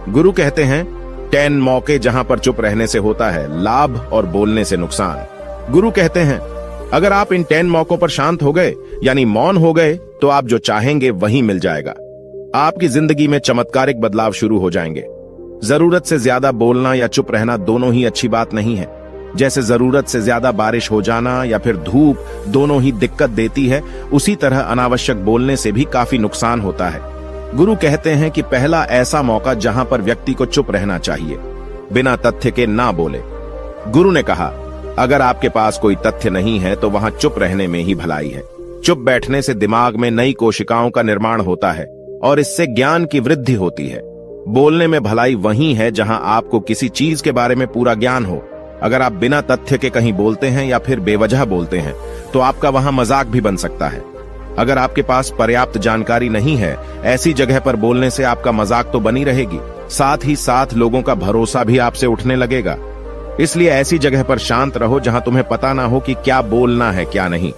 गुरु कहते हैं 10 मौके जहां पर चुप रहने से होता है लाभ और बोलने से नुकसान। गुरु कहते हैं अगर आप इन 10 मौकों पर शांत हो गए यानी मौन हो गए तो आप जो चाहेंगे वही मिल जाएगा। आपकी जिंदगी में चमत्कारिक बदलाव शुरू हो जाएंगे। जरूरत से ज्यादा बोलना या चुप रहना दोनों ही अच्छी बात नहीं है। जैसे जरूरत से ज्यादा बारिश हो जाना या फिर धूप दोनों ही दिक्कत देती है, उसी तरह अनावश्यक बोलने से भी काफी नुकसान होता है। गुरु कहते हैं कि पहला ऐसा मौका जहां पर व्यक्ति को चुप रहना चाहिए, बिना तथ्य के ना बोले। गुरु ने कहा अगर आपके पास कोई तथ्य नहीं है तो वहां चुप रहने में ही भलाई है। चुप बैठने से दिमाग में नई कोशिकाओं का निर्माण होता है और इससे ज्ञान की वृद्धि होती है। बोलने में भलाई वही है जहां आपको किसी चीज के बारे में पूरा ज्ञान हो। अगर आप बिना तथ्य के कहीं बोलते हैं या फिर बेवजह बोलते हैं तो आपका वहां मजाक भी बन सकता है। अगर आपके पास पर्याप्त जानकारी नहीं है, ऐसी जगह पर बोलने से आपका मजाक तो बनी रहेगी, साथ ही साथ लोगों का भरोसा भी आपसे उठने लगेगा। इसलिए ऐसी जगह पर शांत रहो जहां तुम्हें पता ना हो कि क्या बोलना है क्या नहीं।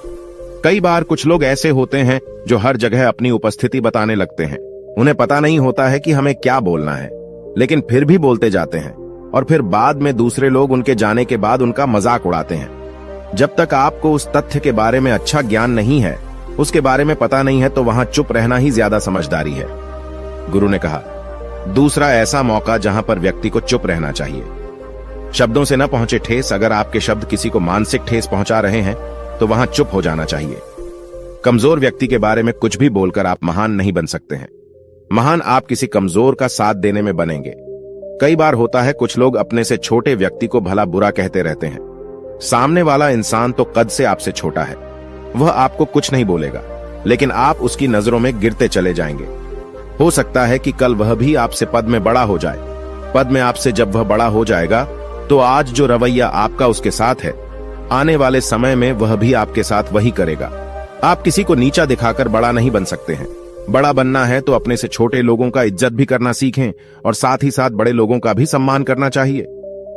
कई बार कुछ लोग ऐसे होते हैं जो हर जगह अपनी उपस्थिति बताने लगते हैं। उन्हें पता नहीं होता है कि हमें क्या बोलना है, लेकिन फिर भी बोलते जाते हैं और फिर बाद में दूसरे लोग उनके जाने के बाद उनका मजाक उड़ाते हैं। जब तक आपको उस तथ्य के बारे में अच्छा ज्ञान नहीं है, उसके बारे में पता नहीं है, तो वहां चुप रहना ही ज्यादा समझदारी है। गुरु ने कहा दूसरा ऐसा मौका जहां पर व्यक्ति को चुप रहना चाहिए। शब्दों से न पहुंचे ठेस। अगर आपके शब्द किसी को मानसिक ठेस पहुंचा रहे हैं तो वहां चुप हो जाना चाहिए। कमजोर व्यक्ति के बारे में कुछ भी बोलकर आप महान नहीं बन सकते हैं। महान आप किसी कमजोर का साथ देने में बनेंगे। कई बार होता है कुछ लोग अपने से छोटे व्यक्ति को भला बुरा कहते रहते हैं। सामने वाला इंसान तो कद से आपसे छोटा है, वह आपको कुछ नहीं बोलेगा, लेकिन आप उसकी नजरों में गिरते चले जाएंगे। हो सकता है कि कल वह भी आपसे पद में बड़ा हो जाए। पद में आपसे जब वह बड़ा हो जाएगा तो आज जो रवैया आपका उसके साथ है, आने वाले समय में वह भी आपके साथ वही करेगा। आप किसी को नीचा दिखाकर बड़ा नहीं बन सकते हैं। बड़ा बनना है तो अपने से छोटे लोगों का इज्जत भी करना सीखें और साथ ही साथ बड़े लोगों का भी सम्मान करना चाहिए।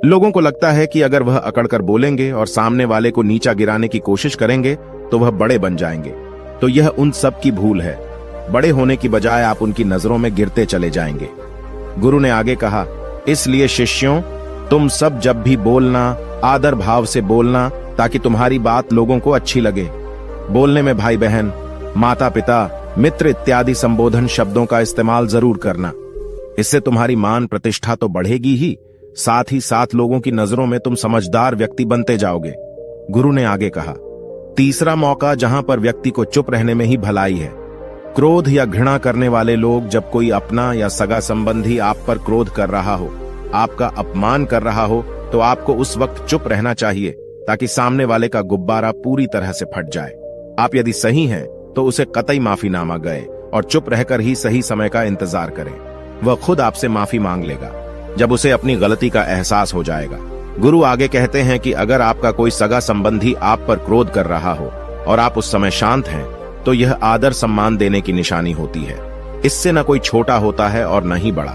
लोगों को लगता है कि अगर वह अकड़कर बोलेंगे और सामने वाले को नीचा गिराने की कोशिश करेंगे तो वह बड़े बन जाएंगे, तो यह उन सब की भूल है। बड़े होने की बजाय आप उनकी नजरों में गिरते चले जाएंगे। गुरु ने आगे कहा इसलिए शिष्यों, तुम सब जब भी बोलना आदर भाव से बोलना, ताकि तुम्हारी बात लोगों को अच्छी लगे। बोलने में भाई बहन, माता पिता, मित्र इत्यादि संबोधन शब्दों का इस्तेमाल जरूर करना। इससे तुम्हारी मान प्रतिष्ठा तो बढ़ेगी ही, साथ ही साथ लोगों की नजरों में तुम समझदार व्यक्ति बनते जाओगे। गुरु ने आगे कहा तीसरा मौका जहां पर व्यक्ति को चुप रहने में ही भलाई है। क्रोध या घृणा करने वाले लोग, जब कोई अपना या सगा संबंधी आप पर क्रोध कर रहा हो, आपका अपमान कर रहा हो, तो आपको उस वक्त चुप रहना चाहिए ताकि सामने वाले का गुब्बारा पूरी तरह से फट जाए। आप यदि सही हैं तो उसे कतई माफीनामा गए और चुप रहकर ही सही समय का इंतजार करें। वह खुद आपसे माफी मांग लेगा जब उसे अपनी गलती का एहसास हो जाएगा। गुरु आगे कहते हैं कि अगर आपका कोई सगा संबंधी आप पर क्रोध कर रहा हो और आप उस समय शांत हैं, तो यह आदर सम्मान देने की निशानी होती है। इससे न कोई छोटा होता है और न ही बड़ा।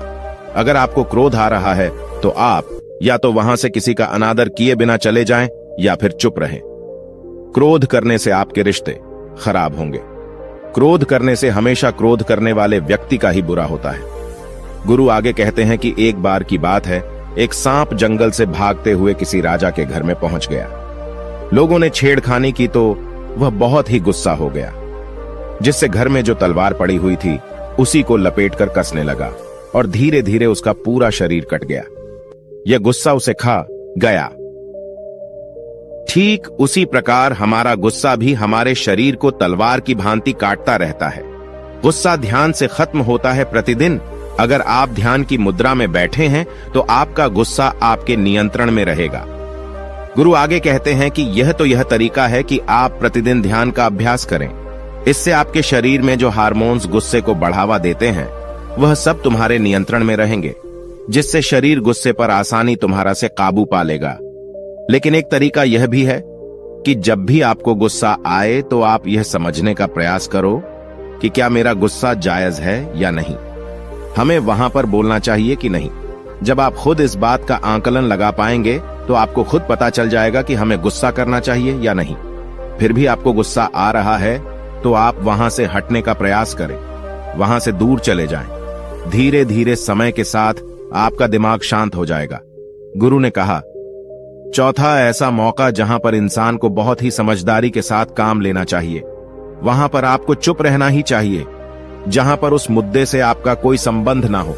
अगर आपको क्रोध आ रहा है तो आप या तो वहां से किसी का अनादर किए बिना चले जाएं या फिर चुप रहें। क्रोध करने से आपके रिश्ते खराब होंगे। क्रोध करने से हमेशा क्रोध करने वाले व्यक्ति का ही बुरा होता है। गुरु आगे कहते हैं कि एक बार की बात है, एक सांप जंगल से भागते हुए किसी राजा के घर में पहुंच गया। लोगों ने छेड़खानी की तो वह बहुत ही गुस्सा हो गया, जिससे घर में जो तलवार पड़ी हुई थी उसी को लपेटकर कसने लगा और धीरे धीरे उसका पूरा शरीर कट गया। यह गुस्सा उसे खा गया। ठीक उसी प्रकार हमारा गुस्सा भी हमारे शरीर को तलवार की भांति काटता रहता है। गुस्सा ध्यान से खत्म होता है प्रतिदिन। अगर आप ध्यान की मुद्रा में बैठे हैं तो आपका गुस्सा आपके नियंत्रण में रहेगा। गुरु आगे कहते हैं कि यह तरीका है कि आप प्रतिदिन ध्यान का अभ्यास करें। इससे आपके शरीर में जो हार्मोन्स गुस्से को बढ़ावा देते हैं वह सब तुम्हारे नियंत्रण में रहेंगे, जिससे शरीर गुस्से पर आसानी तुम्हारा से काबू पा लेगा। लेकिन एक तरीका यह भी है कि जब भी आपको गुस्सा आए तो आप यह समझने का प्रयास करो कि क्या मेरा गुस्सा जायज है या नहीं। हमें वहां पर बोलना चाहिए कि नहीं। जब आप खुद इस बात का आकलन लगा पाएंगे तो आपको खुद पता चल जाएगा कि हमें गुस्सा करना चाहिए या नहीं। फिर भी आपको गुस्सा आ रहा है तो आप वहां से हटने का प्रयास करें, वहां से दूर चले जाएं। धीरे धीरे समय के साथ आपका दिमाग शांत हो जाएगा। गुरु ने कहा, चौथा ऐसा मौका जहां पर इंसान को बहुत ही समझदारी के साथ काम लेना चाहिए, वहां पर आपको चुप रहना ही चाहिए, जहां पर उस मुद्दे से आपका कोई संबंध ना हो।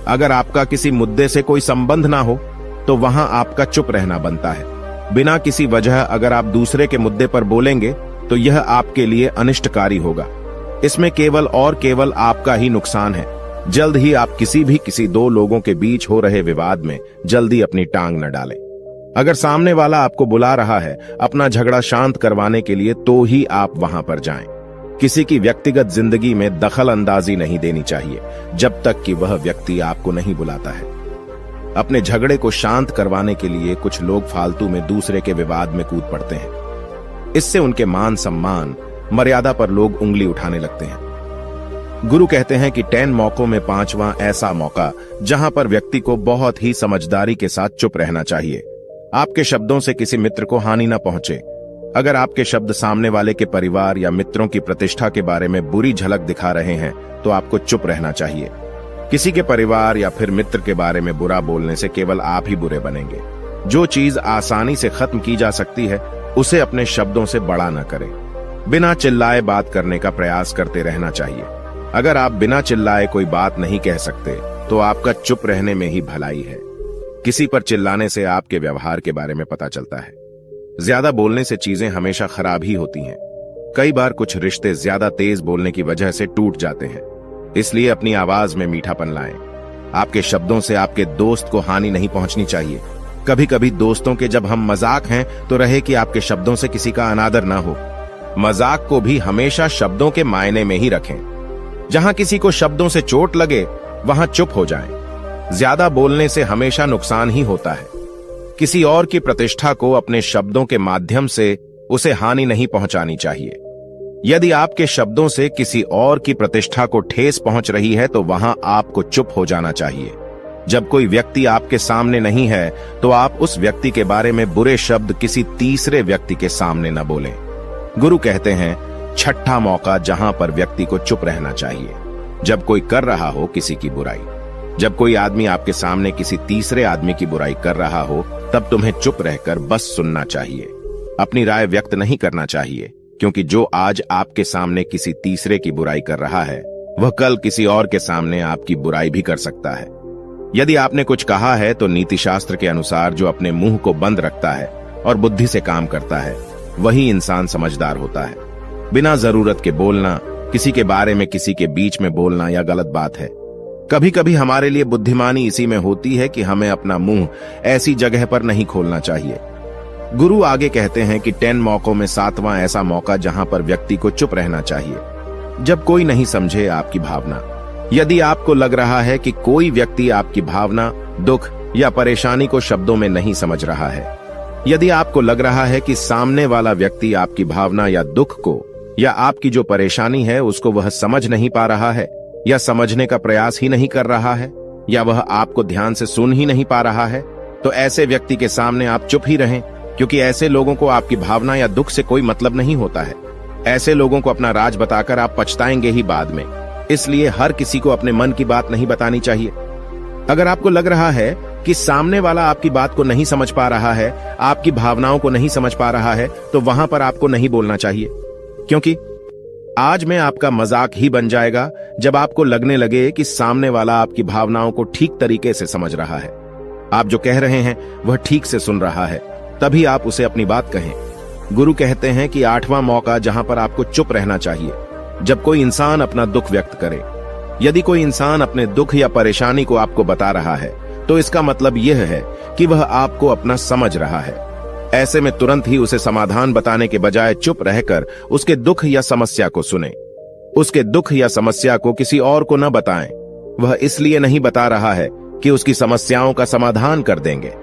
अगर आपका किसी मुद्दे से कोई संबंध ना हो तो वहां आपका चुप रहना बनता है। बिना किसी वजह अगर आप दूसरे के मुद्दे पर बोलेंगे तो यह आपके लिए अनिष्टकारी होगा। इसमें केवल और केवल आपका ही नुकसान है। जल्द ही आप किसी दो लोगों के बीच हो रहे विवाद में जल्दी अपनी टांग न डालें। अगर सामने वाला आपको बुला रहा है अपना झगड़ा शांत करवाने के लिए तो ही आप वहां पर जाएं। किसी की व्यक्तिगत जिंदगी में दखल अंदाजी नहीं देनी चाहिए जब तक कि वह व्यक्ति आपको नहीं बुलाता है। अपने झगड़े को शांत करवाने के लिए कुछ लोग फालतू में दूसरे के विवाद में कूद पड़ते हैं। इससे उनके मान सम्मान मर्यादा पर लोग उंगली उठाने लगते हैं। गुरु कहते हैं कि 10 मौकों में 5वां ऐसा मौका जहां पर व्यक्ति को बहुत ही समझदारी के साथ चुप रहना चाहिए। आपके शब्दों से किसी मित्र को हानि न पहुंचे। अगर आपके शब्द सामने वाले के परिवार या मित्रों की प्रतिष्ठा के बारे में बुरी झलक दिखा रहे हैं तो आपको चुप रहना चाहिए। किसी के परिवार या फिर मित्र के बारे में बुरा बोलने से केवल आप ही बुरे बनेंगे। जो चीज आसानी से खत्म की जा सकती है उसे अपने शब्दों से बड़ा न करें। बिना चिल्लाए बात करने का प्रयास करते रहना चाहिए। अगर आप बिना चिल्लाए कोई बात नहीं कह सकते तो आपका चुप रहने में ही भलाई है। किसी पर चिल्लाने से आपके व्यवहार के बारे में पता चलता है। ज्यादा बोलने से चीजें हमेशा खराब ही होती हैं। कई बार कुछ रिश्ते ज्यादा तेज बोलने की वजह से टूट जाते हैं। इसलिए अपनी आवाज में मीठापन लाएं। आपके शब्दों से आपके दोस्त को हानि नहीं पहुंचनी चाहिए। कभी कभी दोस्तों के जब हम मजाक हैं तो रहे कि आपके शब्दों से किसी का अनादर ना हो। मजाक को भी हमेशा शब्दों के मायने में ही रखें। जहां किसी को शब्दों से चोट लगे वहां चुप हो जाएं। ज्यादा बोलने से हमेशा नुकसान ही होता है। किसी और की प्रतिष्ठा को अपने शब्दों के माध्यम से उसे हानि नहीं पहुंचानी चाहिए। यदि आपके शब्दों से किसी और की प्रतिष्ठा को ठेस पहुंच रही है तो वहां आपको चुप हो जाना चाहिए। जब कोई व्यक्ति आपके सामने नहीं है तो आप उस व्यक्ति के बारे में बुरे शब्द किसी तीसरे व्यक्ति के सामने न बोलें। गुरु कहते हैं, छठा मौका जहां पर व्यक्ति को चुप रहना चाहिए, जब कोई कर रहा हो किसी की बुराई। जब कोई आदमी आपके सामने किसी तीसरे आदमी की बुराई कर रहा हो तब तुम्हें चुप रहकर बस सुनना चाहिए। अपनी राय व्यक्त नहीं करना चाहिए, क्योंकि जो आज आपके सामने किसी तीसरे की बुराई कर रहा है वह कल किसी और के सामने आपकी बुराई भी कर सकता है। यदि आपने कुछ कहा है तो नीति शास्त्र के अनुसार जो अपने मुंह को बंद रखता है और बुद्धि से काम करता है वही इंसान समझदार होता है। बिना जरूरत के बोलना, किसी के बारे में किसी के बीच में बोलना यह गलत बात है। कभी कभी हमारे लिए बुद्धिमानी इसी में होती है कि हमें अपना मुंह ऐसी जगह पर नहीं खोलना चाहिए। गुरु आगे कहते हैं कि 10 मौकों में 7वां ऐसा मौका जहां पर व्यक्ति को चुप रहना चाहिए, जब कोई नहीं समझे आपकी भावना। यदि आपको लग रहा है कि कोई व्यक्ति आपकी भावना, दुख या परेशानी को शब्दों में नहीं समझ रहा है, यदि आपको लग रहा है कि सामने वाला व्यक्ति आपकी भावना या दुख को या आपकी जो परेशानी है उसको वह समझ नहीं पा रहा है या समझने का प्रयास ही नहीं कर रहा है या वह आपको ध्यान से सुन ही नहीं पा रहा है, तो ऐसे व्यक्ति के सामने आप चुप ही रहें, क्योंकि ऐसे लोगों को आपकी भावना या दुख से कोई मतलब नहीं होता है। ऐसे लोगों को अपना राज बताकर आप पछताएंगे ही बाद में। इसलिए हर किसी को अपने मन की बात नहीं बतानी चाहिए। अगर आपको लग रहा है कि सामने वाला आपकी बात को नहीं समझ पा रहा है, आपकी भावनाओं को नहीं समझ पा रहा है, तो वहां पर आपको नहीं बोलना चाहिए, क्योंकि आज में आपका मजाक ही बन जाएगा जब आपको लगने लगे कि सामने वाला आपकी भावनाओं को ठीक तरीके से समझ रहा है। आप जो कह रहे हैं वह ठीक से सुन रहा है, तभी आप उसे अपनी बात कहें। गुरु कहते हैं कि 8वां मौका जहां पर आपको चुप रहना चाहिए, जब कोई इंसान अपना दुख व्यक्त करे। यदि कोई इंसान अपने दुख या परेशानी को आपको बता रहा है तो इसका मतलब यह है कि वह आपको अपना समझ रहा है। ऐसे में तुरंत ही उसे समाधान बताने के बजाय चुप रहकर उसके दुख या समस्या को सुने। उसके दुख या समस्या को किसी और को न बताएं। वह इसलिए नहीं बता रहा है कि उसकी समस्याओं का समाधान कर देंगे,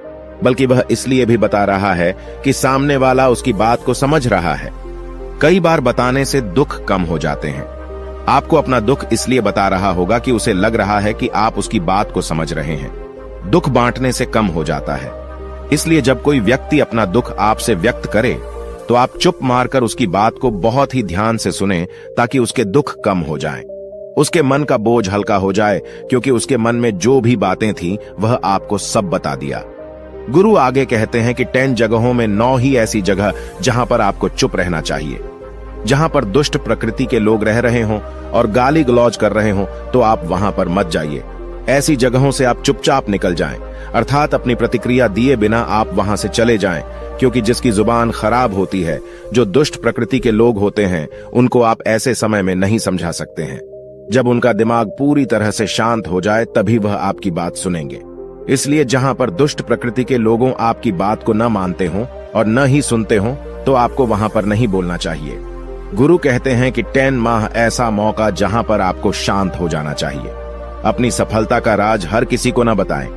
बल्कि वह इसलिए भी बता रहा है कि सामने वाला उसकी बात को समझ रहा है। कई बार बताने से दुख कम हो जाते हैं। आपको अपना दुख इसलिए बता रहा होगा कि उसे लग रहा है कि आप उसकी बात को समझ रहे हैं। दुख बांटने से कम हो जाता है। इसलिए जब कोई व्यक्ति अपना दुख आपसे व्यक्त करे तो आप चुप मारकर उसकी बात को बहुत ही ध्यान से सुनें, ताकि उसके दुख कम हो जाएं। उसके मन का बोझ हल्का हो जाए, क्योंकि उसके मन में जो भी बातें थीं वह आपको सब बता दिया। गुरु आगे कहते हैं कि 10 जगहों में 9 ही ऐसी जगह जहां पर आपको चुप रहना चाहिए। जहां पर दुष्ट प्रकृति के लोग रह रहे हों और गाली गलौज कर रहे हों तो आप वहां पर मत जाइए। ऐसी जगहों से आप चुपचाप निकल जाएं, अर्थात अपनी प्रतिक्रिया दिए बिना आप वहां से चले जाएं, क्योंकि जिसकी जुबान खराब होती है, जो दुष्ट प्रकृति के लोग होते हैं, उनको आप ऐसे समय में नहीं समझा सकते हैं। जब उनका दिमाग पूरी तरह से शांत हो जाए तभी वह आपकी बात सुनेंगे। इसलिए जहां पर दुष्ट प्रकृति के लोगों आपकी बात को न मानते हों और न ही सुनते हों तो आपको वहां पर नहीं बोलना चाहिए। गुरु कहते हैं कि 10 माह ऐसा मौका जहां पर आपको शांत हो जाना चाहिए। अपनी सफलता का राज हर किसी को न बताएं,